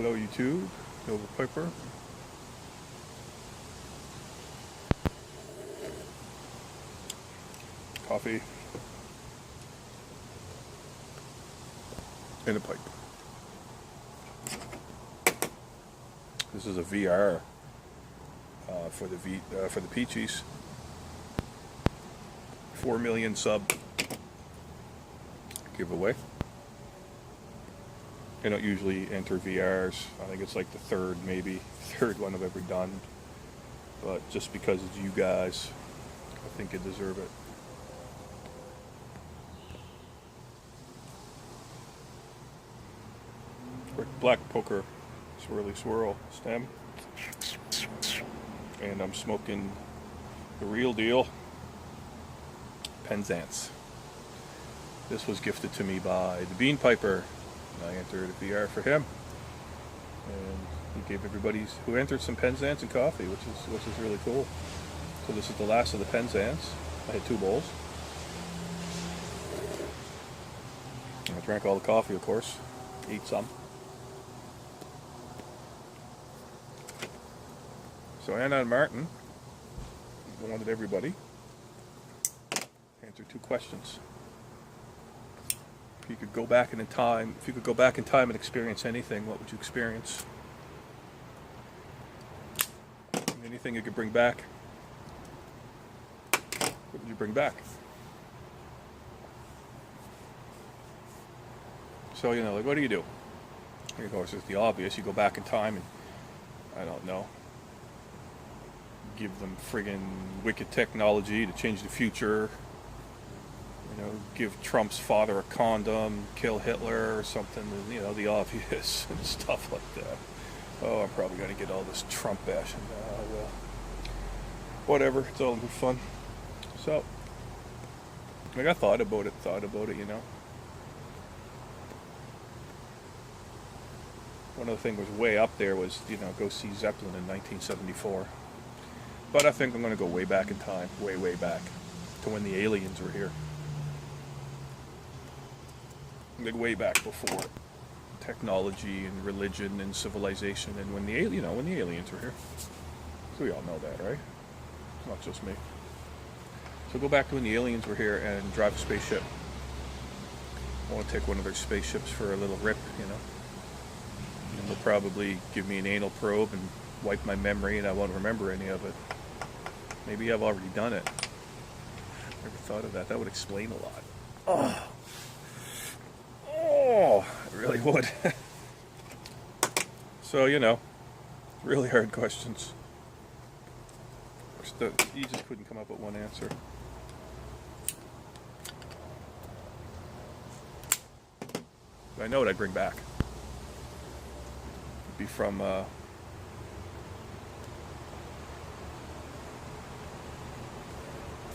Hello YouTube, Nova Piper. Coffee. And a pipe. This is a VR for the Peachies. 4 million sub giveaway. I don't usually enter VRs. I think it's like the third one I've ever done. But just because it's you guys, I think you deserve it. Black poker swirly swirl stem. And I'm smoking the real deal Penzance. This was gifted to me by the Bean Piper. I entered a VR for him, and he gave everybody who entered some Penzance and coffee, which is really cool. So this is the last of the Penzance. I had 2 bowls. I drank all the coffee, of course. Ate some. So Anna and Martin wanted everybody to answer 2 questions. If you could go back in time, and experience anything, what would you experience? Anything you could bring back, what would you bring back? So, like, what do you do? Of course, it's the obvious. You go back in time and, I don't know, give them friggin' wicked technology to change the future. Give Trump's father a condom, kill Hitler or something, the obvious and stuff like that. Oh, I'm probably going to get all this Trump bashing. Well, whatever, it's all in good fun. So, I thought about it, One of the things was way up there was, go see Zeppelin in 1974. But I think I'm going to go way back in time, way back, to when the aliens were here. Like way back before technology and religion and civilization, and when the aliens were here. So we all know that, right? It's not just me. So go back to when the aliens were here and drive a spaceship. I want to take one of their spaceships for a little rip, And they'll probably give me an anal probe and wipe my memory, and I won't remember any of it. Maybe I've already done it. Never thought of that. That would explain a lot. Oh, it really would. So, really hard questions. You just couldn't come up with one answer. But I know what I'd bring back. It'd be from the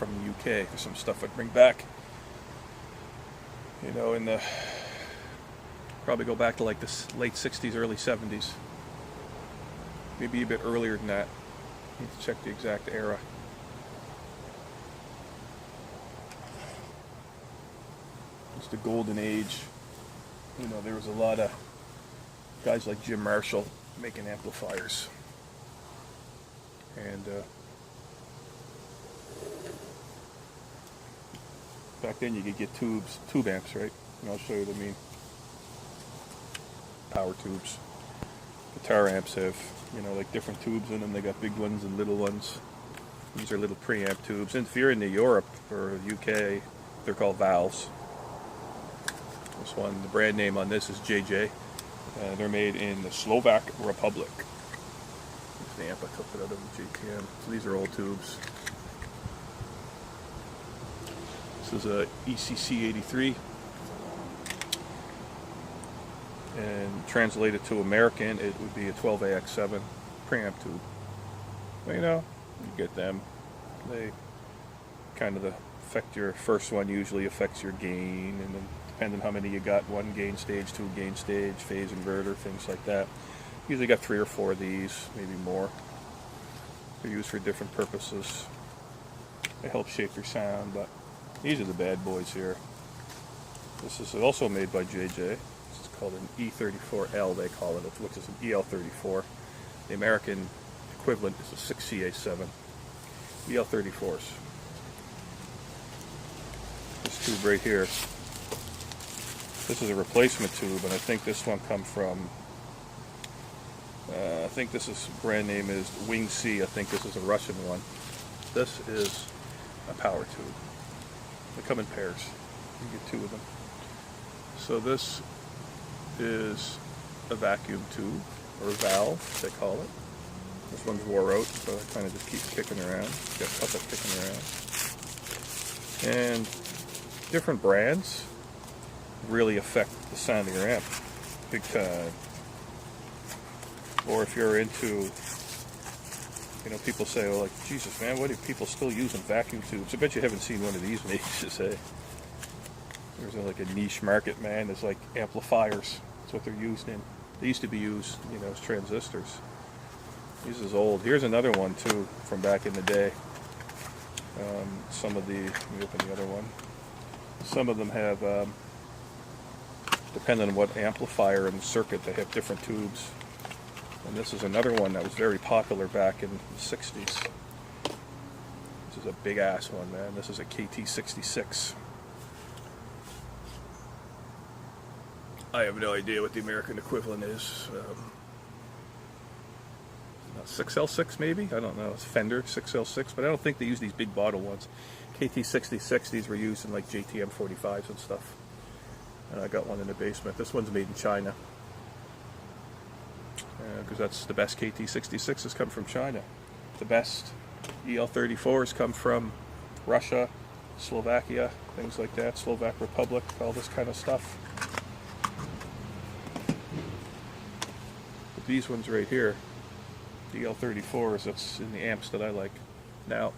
UK. There's some stuff I'd bring back. Probably go back to like the late 60s, early 70s. Maybe a bit earlier than that. Need to check the exact era. It's the golden age. There was a lot of guys like Jim Marshall making amplifiers. And back then you could get tube amps, right? And I'll show you what I mean. Power tubes. Guitar amps have, like different tubes in them. They got big ones and little ones. These are little preamp tubes. And if you're in Europe or UK, they're called valves. This one, the brand name on this is JJ. They're made in the Slovak Republic. Here's the amp. I took it out of the JKM. So these are old tubes. This is a ECC 83. And translated to American, it would be a 12AX7 preamp tube. Well, you get them. They kind of affect your first one, usually affects your gain, and then depending on how many you got, 1 gain stage, 2 gain stage, phase inverter, things like that. Usually got 3 or 4 of these, maybe more. They're used for different purposes. They help shape your sound, but these are the bad boys here. This is also made by JJ. It's called an E34L, they call it, which is an EL34. The American equivalent is a 6CA7. EL34s. This tube right here, this is a replacement tube, and I think this one come from, I think this is, brand name is Wing C. I think this is a Russian one. This is a power tube. They come in pairs. You get two of them. So this is a vacuum tube, or valve, they call it. This one's wore out, so it kind of just keeps kicking around. Got a couple kicking around. And different brands really affect the sound of your amp big time. Or if you're into, you know, people say, oh, like, Jesus, man, what are people still using vacuum tubes? I bet you haven't seen one of these niches, eh? There's like a niche market, man. There's like amplifiers. That's what they're used in. They used to be used, you know, as transistors. This is old. Here's another one, too, from back in the day. Some of the, let me open the other one. Some of them have, depending on what amplifier and circuit, they have different tubes. And this is another one that was very popular back in the 60s. This is a big ass one, man. This is a KT66. I have no idea what the American equivalent is. 6L6 maybe? I don't know. It's Fender 6L6, but I don't think they use these big bottle ones. KT66, these were used in like JTM 45s and stuff. And I got one in the basement. This one's made in China. Because that's the best KT66s come from China. The best EL34s come from Russia, Slovakia, things like that, Slovak Republic, all this kind of stuff. But these ones right here, the EL34s, that's in the amps that I like. Now,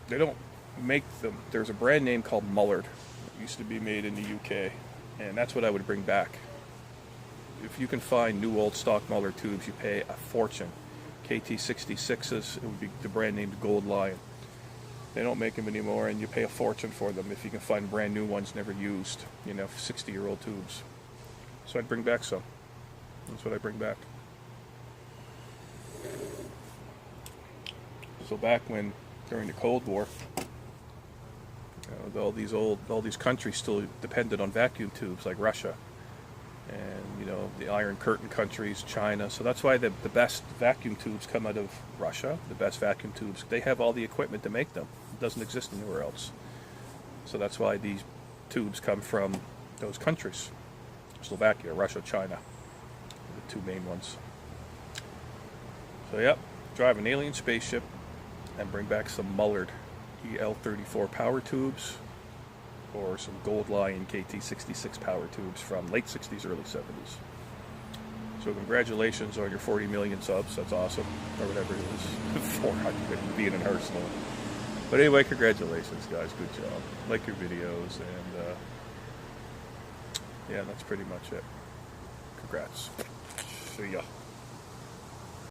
they don't make them. There's a brand name called Mullard. It used to be made in the UK, and that's what I would bring back. If you can find new old stock Mullard tubes, you pay a fortune. KT66s, it would be the brand named Gold Lion. They don't make them anymore, and you pay a fortune for them if you can find brand new ones never used, you know, 60-year-old tubes. So I'd bring back some. That's what I bring back. So back when, during the Cold War, all these countries still depended on vacuum tubes, like Russia. And, you know, the Iron Curtain countries, China. So that's why the best vacuum tubes come out of Russia. The best vacuum tubes. They have all the equipment to make them. It doesn't exist anywhere else. So that's why these tubes come from those countries. Slovakia, Russia, China. The two main ones. So, yep. Drive an alien spaceship and bring back some Mullard EL34 power tubes, or some Gold Lion KT66 power tubes from late 60s, early 70s. So congratulations on your 40 million subs. That's awesome. Or whatever it is. 400 being in Arsenal. But anyway, congratulations, guys. Good job. Like your videos. And yeah, that's pretty much it. Congrats. See ya.